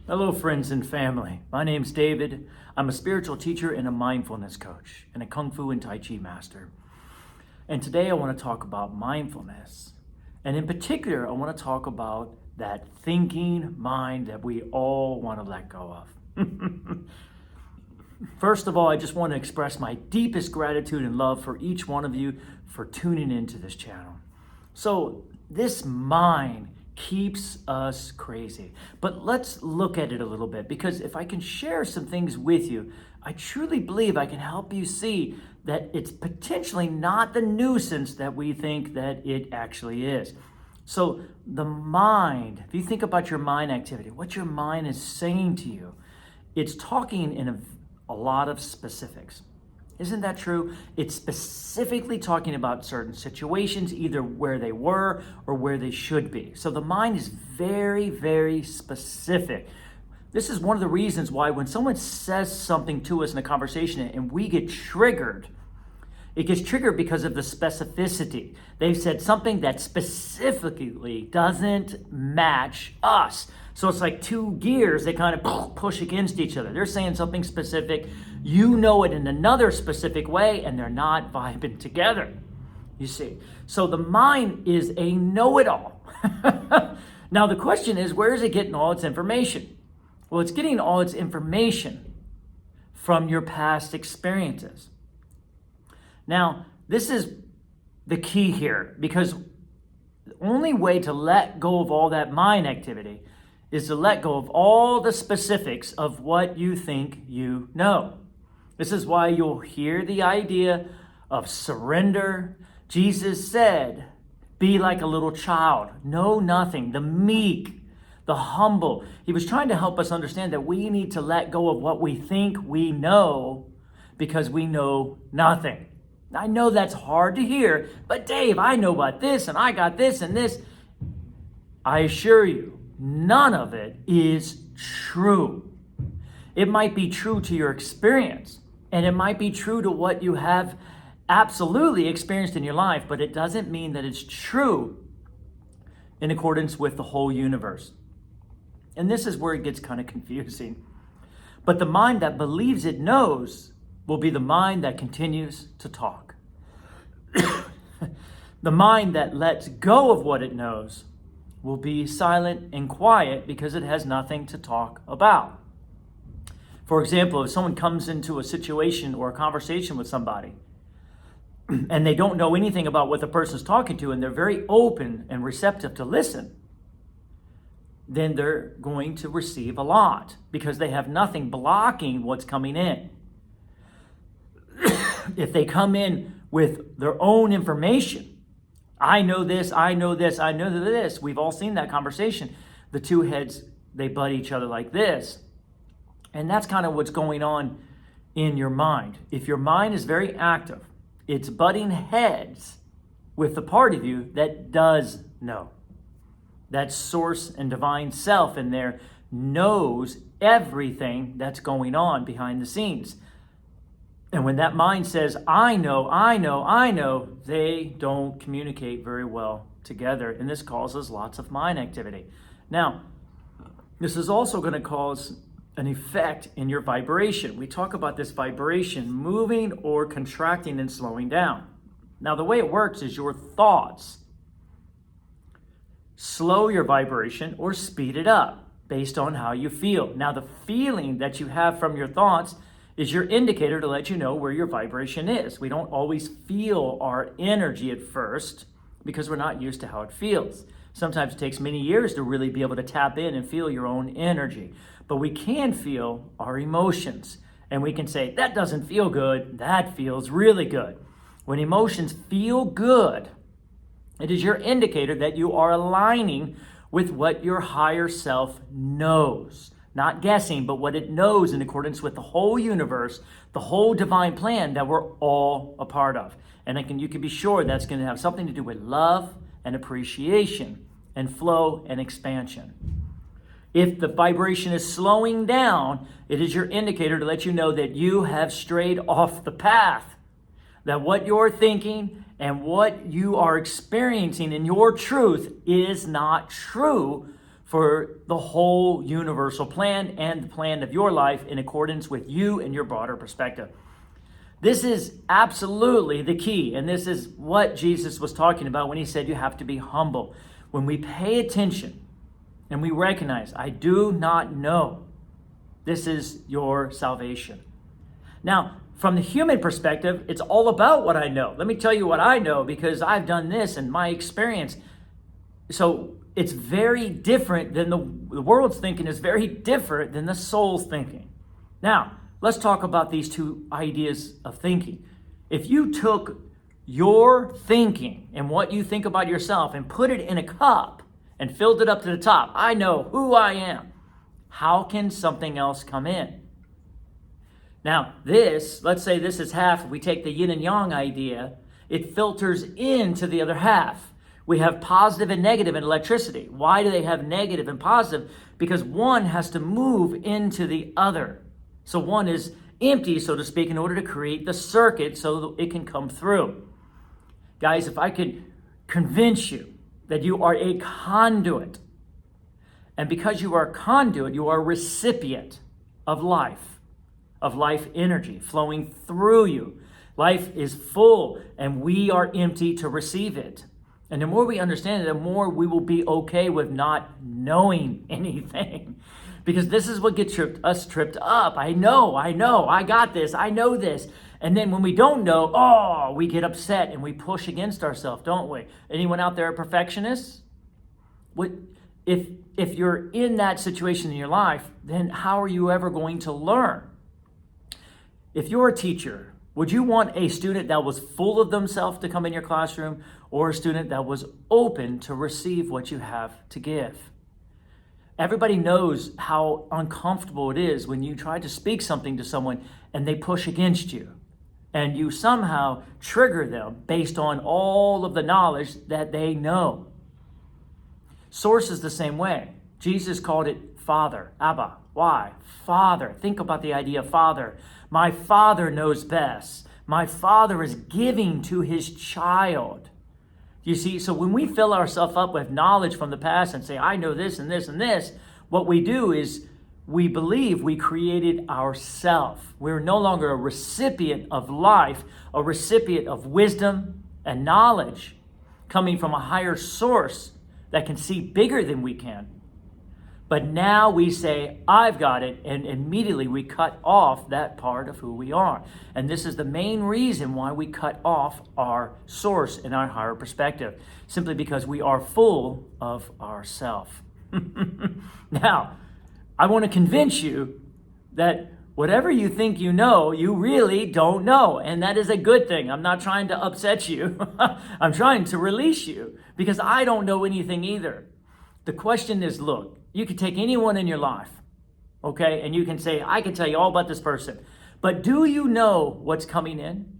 Hello, friends and family. My name's David. I'm a spiritual teacher and a mindfulness coach and a Kung Fu and Tai Chi master. And today I want to talk about mindfulness. And in particular, I want to talk about that thinking mind that we all want to let go of. First of all, I just want to express my deepest gratitude and love for each one of you for tuning into this channel. So this mind keeps us crazy. But let's look at it a little bit, because if I can share some things with you, I truly believe I can help you see that it's potentially not the nuisance that we think that it actually is. So the mind, if you think about your mind activity, what your mind is saying to you, it's talking in a lot of specifics. Isn't that true? It's specifically talking about certain situations, either where they were or where they should be. So the mind is very, very specific. This is one of the reasons why when someone says something to us in a conversation and we get triggered, it gets triggered because of the specificity. They've said something that specifically doesn't match us. So it's like two gears, they kind of push against each other. They're saying something specific, you know it in another specific way, and they're not vibing together, you see. So the mind is a know-it-all. Now the question is, where is it getting all its information? Well, it's getting all its information from your past experiences. Now, this is the key here, because the only way to let go of all that mind activity is to let go of all the specifics of what you think you know. This is why you'll hear the idea of surrender. Jesus said, be like a little child, know nothing, the meek, the humble. He was trying to help us understand that we need to let go of what we think we know because we know nothing. I know that's hard to hear, but Dave, I know about this and I got this and this. I assure you, none of it is true. It might be true to your experience, and it might be true to what you have absolutely experienced in your life, but it doesn't mean that it's true in accordance with the whole universe. And this is where it gets kind of confusing. But the mind that believes it knows will be the mind that continues to talk. The mind that lets go of what it knows will be silent and quiet because it has nothing to talk about. For example, if someone comes into a situation or a conversation with somebody and they don't know anything about what the person's talking to, and they're very open and receptive to listen, then they're going to receive a lot because they have nothing blocking what's coming in. If they come in with their own information, I know this, I know this, I know this. We've all seen that conversation. The two heads, they butt each other like this. And that's kind of what's going on in your mind. If your mind is very active, it's butting heads with the part of you that does know. That source and divine self in there knows everything that's going on behind the scenes. And when that mind says, I know, they don't communicate very well together. And this causes lots of mind activity. Now, this is also going to cause an effect in your vibration. We talk about this vibration moving or contracting and slowing down. Now, the way it works is your thoughts slow your vibration or speed it up based on how you feel. Now, the feeling that you have from your thoughts is your indicator to let you know where your vibration is. We don't always feel our energy at first because we're not used to how it feels. Sometimes it takes many years to really be able to tap in and feel your own energy. But we can feel our emotions, and we can say, that doesn't feel good, that feels really good. When emotions feel good, it is your indicator that you are aligning with what your higher self knows. Not guessing, but what it knows in accordance with the whole universe, the whole divine plan that we're all a part of. And you can be sure that's going to have something to do with love and appreciation and flow and expansion. If the vibration is slowing down, it is your indicator to let you know that you have strayed off the path. That what you're thinking and what you are experiencing in your truth is not true for the whole universal plan and the plan of your life in accordance with you and your broader perspective. This is absolutely the key, and this is what Jesus was talking about when he said you have to be humble. When we pay attention and we recognize, I do not know, this is your salvation. Now, from the human perspective, it's all about what I know. Let me tell you what I know because I've done this in my experience. So it's very different than the world's thinking is very different than the soul's thinking. Now, let's talk about these two ideas of thinking. If you took your thinking and what you think about yourself and put it in a cup and filled it up to the top, I know who I am. How can something else come in? Now, let's say this is half. If we take the yin and yang idea, it filters into the other half. We have positive and negative in electricity. Why do they have negative and positive? Because one has to move into the other. So one is empty, so to speak, in order to create the circuit so that it can come through. Guys, if I could convince you that you are a conduit, and because you are a conduit, you are a recipient of life energy flowing through you. Life is full, and we are empty to receive it. And the more we understand it, the more we will be okay with not knowing anything. Because this is what gets us tripped up. I know, I got this, I know this. And then when we don't know, we get upset and we push against ourselves, don't we? Anyone out there a perfectionist? If you're in that situation in your life, then how are you ever going to learn? If you're a teacher, would you want a student that was full of themselves to come in your classroom or a student that was open to receive what you have to give? Everybody knows how uncomfortable it is when you try to speak something to someone and they push against you and you somehow trigger them based on all of the knowledge that they know. Source is the same way. Jesus called it Father, Abba. Why? Father. Think about the idea of Father. My Father knows best. My Father is giving to his child. You see, so when we fill ourselves up with knowledge from the past and say, I know this and this and this, what we do is we believe we created ourselves. We're no longer a recipient of life, a recipient of wisdom and knowledge coming from a higher source that can see bigger than we can. But now we say, I've got it, and immediately we cut off that part of who we are. And this is the main reason why we cut off our source and our higher perspective, simply because we are full of ourself. Now, I want to convince you that whatever you think you know, you really don't know. And that is a good thing. I'm not trying to upset you. I'm trying to release you because I don't know anything either. The question is, look, you can take anyone in your life, okay? And you can say, I can tell you all about this person. But do you know what's coming in?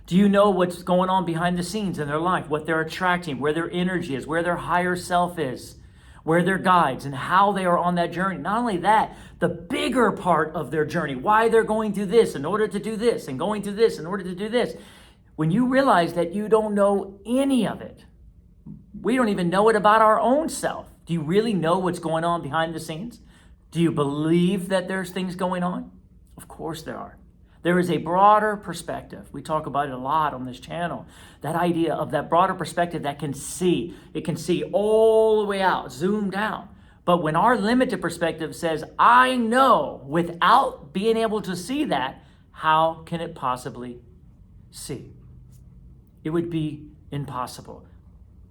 Do you know what's going on behind the scenes in their life, what they're attracting, where their energy is, where their higher self is, where their guides, and how they are on that journey? Not only that, the bigger part of their journey, why they're going through this in order to do this, and going through this in order to do this. When you realize that you don't know any of it, we don't even know it about our own self. Do you really know what's going on behind the scenes? Do you believe that there's things going on? Of course there are. There is a broader perspective. We talk about it a lot on this channel. That idea of that broader perspective that can see. It can see all the way out, zoomed out. But when our limited perspective says, I know, without being able to see that, how can it possibly see? It would be impossible.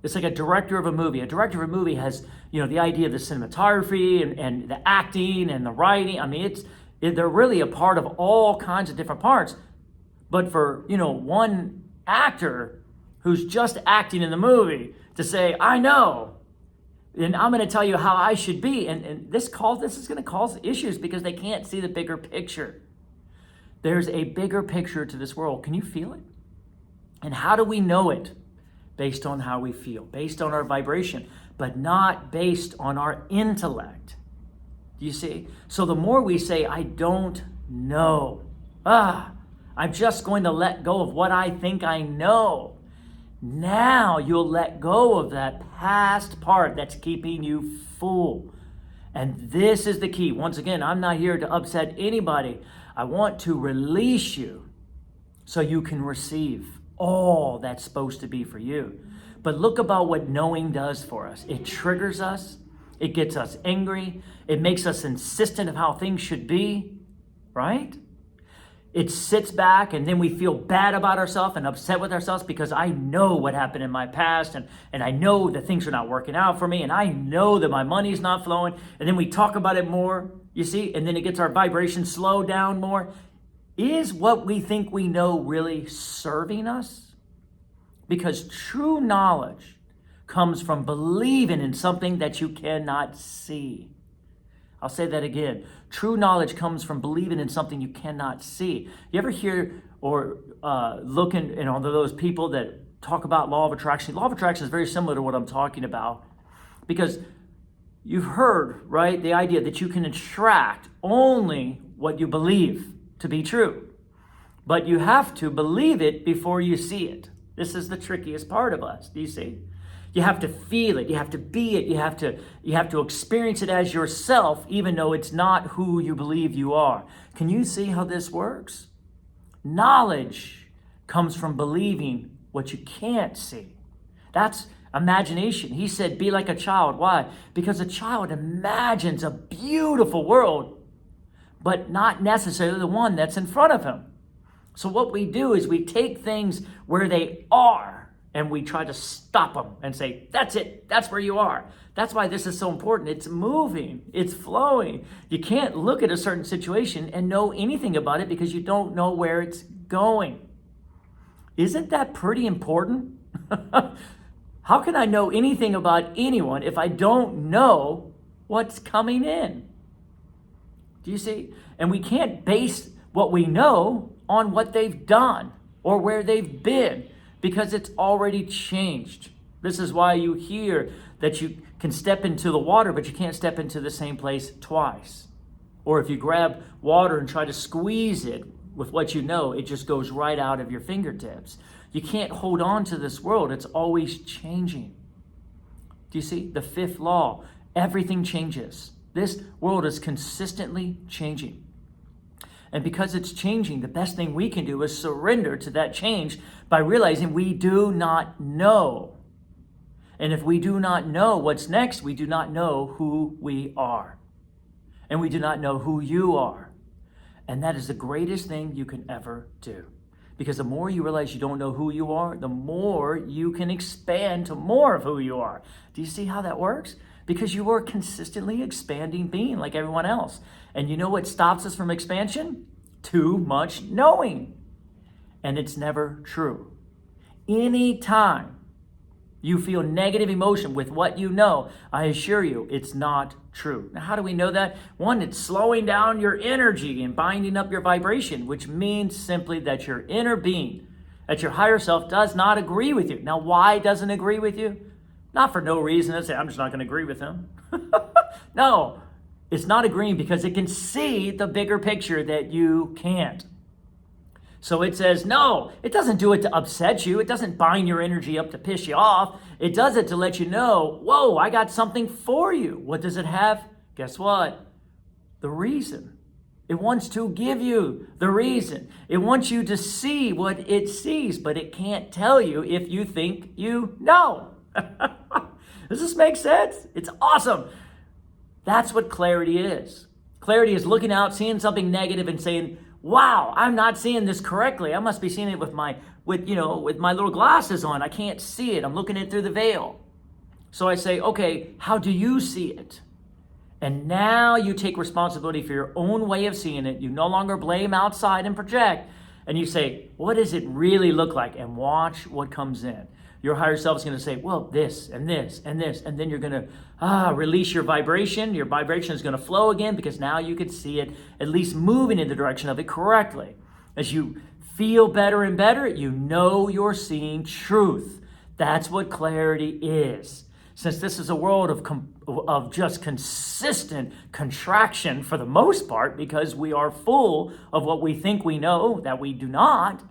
It's like a director of a movie. A director of a movie has, the idea of the cinematography and the acting and the writing. I mean, they're really a part of all kinds of different parts. But for, one actor who's just acting in the movie to say, I know, and I'm going to tell you how I should be. And this is going to cause issues because they can't see the bigger picture. There's a bigger picture to this world. Can you feel it? And how do we know it? Based on how we feel, based on our vibration, but not based on our intellect. Do you see? So the more we say, I don't know, I'm just going to let go of what I think I know. Now you'll let go of that past part that's keeping you full. And this is the key. Once again, I'm not here to upset anybody. I want to release you so you can receive all that's supposed to be for you. But look about what knowing does for us. It triggers us. It gets us angry. It makes us insistent of how things should be, right? It sits back and then we feel bad about ourselves and upset with ourselves because I know what happened in my past and I know that things are not working out for me and I know that my money's not flowing, and then we talk about it more, you see, and then it gets our vibration slowed down more. Is what we think we know really serving us? Because true knowledge comes from believing in something that you cannot see. I'll say that again. True knowledge comes from believing in something you cannot see. You ever hear or look in those people that talk about law of attraction? Law of attraction is very similar to what I'm talking about, because you've heard, right, the idea that you can attract only what you believe to be true. But you have to believe it before you see it. This is the trickiest part of us. Do you see? You have to feel it. You have to be it. You have to experience it as yourself, even though it's not who you believe you are. Can you see how this works? Knowledge comes from believing what you can't see. That's imagination. He said, be like a child. Why? Because a child imagines a beautiful world, but not necessarily the one that's in front of him. So what we do is we take things where they are, and we try to stop them and say, that's it. That's where you are. That's why this is so important. It's moving. It's flowing. You can't look at a certain situation and know anything about it because you don't know where it's going. Isn't that pretty important? How can I know anything about anyone if I don't know what's coming in? Do you see? And we can't base what we know on what they've done or where they've been, because it's already changed. This is why you hear that you can step into the water, but you can't step into the same place twice. Or if you grab water and try to squeeze it with what you know, it just goes right out of your fingertips. You can't hold on to this world. It's always changing. Do you see? The fifth law, everything changes. This world is consistently changing. And because it's changing, the best thing we can do is surrender to that change by realizing we do not know. And if we do not know what's next, we do not know who we are. And we do not know who you are. And that is the greatest thing you can ever do. Because the more you realize you don't know who you are, the more you can expand to more of who you are. Do you see how that works? Because you are a consistently expanding being like everyone else. And you know what stops us from expansion? Too much knowing. And it's never true. Anytime you feel negative emotion with what you know, I assure you, it's not true. Now, how do we know that? One, it's slowing down your energy and binding up your vibration, which means simply that your inner being, that your higher self does not agree with you. Now, why doesn't it agree with you? Not for no reason to say, I'm just not going to agree with him. No, it's not agreeing because it can see the bigger picture that you can't. So it says, no, it doesn't do it to upset you. It doesn't bind your energy up to piss you off. It does it to let you know, whoa, I got something for you. What does it have? Guess what? The reason. It wants to give you the reason. It wants you to see what it sees, but it can't tell you if you think you know. Does this make sense? It's awesome. That's what clarity is. Clarity is looking out, seeing something negative and saying, wow, I'm not seeing this correctly. I must be seeing it with my little glasses on. I can't see it. I'm looking at it through the veil. So I say, okay, how do you see it? And now you take responsibility for your own way of seeing it. You no longer blame outside and project. And you say, what does it really look like? And watch what comes in. Your higher self is going to say, well, this and this and this. And then you're going to release your vibration. Your vibration is going to flow again because now you can see it at least moving in the direction of it correctly. As you feel better and better, you know you're seeing truth. That's what clarity is. Since this is a world of just consistent contraction for the most part, because we are full of what we think we know that we do not,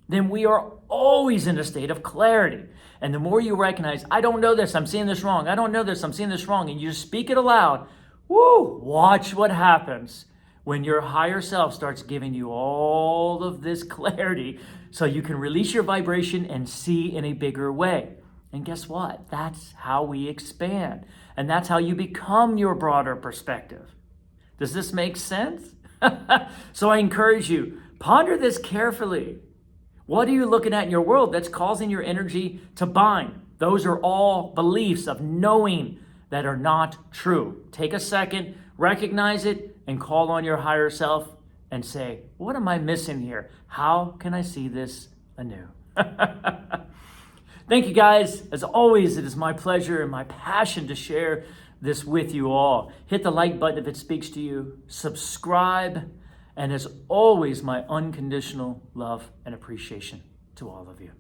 then we are always in a state of clarity. And the more you recognize, I don't know this, I'm seeing this wrong. I don't know this, I'm seeing this wrong. And you just speak it aloud. Woo! Watch what happens when your higher self starts giving you all of this clarity so you can release your vibration and see in a bigger way. And guess what? That's how we expand. And that's how you become your broader perspective. Does this make sense? So I encourage you, ponder this carefully. What are you looking at in your world that's causing your energy to bind? Those are all beliefs of knowing that are not true. Take a second, recognize it, and call on your higher self and say, what am I missing here? How can I see this anew? Thank you guys. As always, it is my pleasure and my passion to share this with you all. Hit the like button if it speaks to you. Subscribe. And as always, my unconditional love and appreciation to all of you.